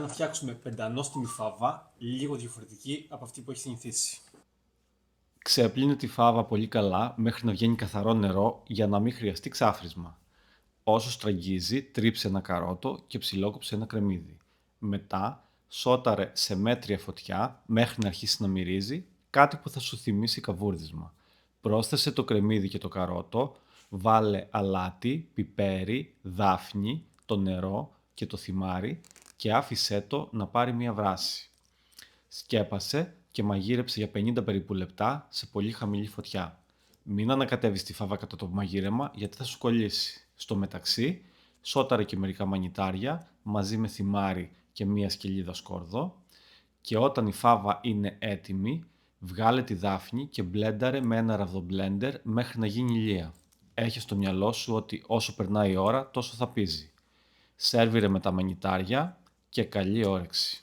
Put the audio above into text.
Να φτιάξουμε πεντανόστιμη φάβα, λίγο διαφορετική από αυτή που έχει συνηθίσει. Ξέπλυνε τη φάβα πολύ καλά μέχρι να βγαίνει καθαρό νερό για να μην χρειαστεί ξάφρισμα. Όσο στραγγίζει, τρίψε ένα καρότο και ψιλόκοψε ένα κρεμμύδι. Μετά, σόταρε σε μέτρια φωτιά μέχρι να αρχίσει να μυρίζει, κάτι που θα σου θυμίσει καβούρδισμα. Πρόσθεσε το κρεμμύδι και το καρότο, βάλε αλάτι, πιπέρι, δάφνη, το νερό και το θυμάρι και άφησέ το να πάρει μια βράση. Σκέπασε και μαγείρεψε για 50 περίπου λεπτά σε πολύ χαμηλή φωτιά. Μην ανακατεύεις τη φάβα κατά το μαγείρεμα γιατί θα σου κολλήσει. Στο μεταξύ, σόταρε και μερικά μανιτάρια μαζί με θυμάρι και μία σκελίδα σκόρδο και όταν η φάβα είναι έτοιμη, βγάλε τη δάφνη και μπλένταρε με ένα ραβδομπλέντερ μέχρι να γίνει ηλία. Έχεις στο μυαλό σου ότι όσο περνάει η ώρα τόσο θα πίζει. Σέρβιρε με τα μανιτάρια και καλή όρεξη.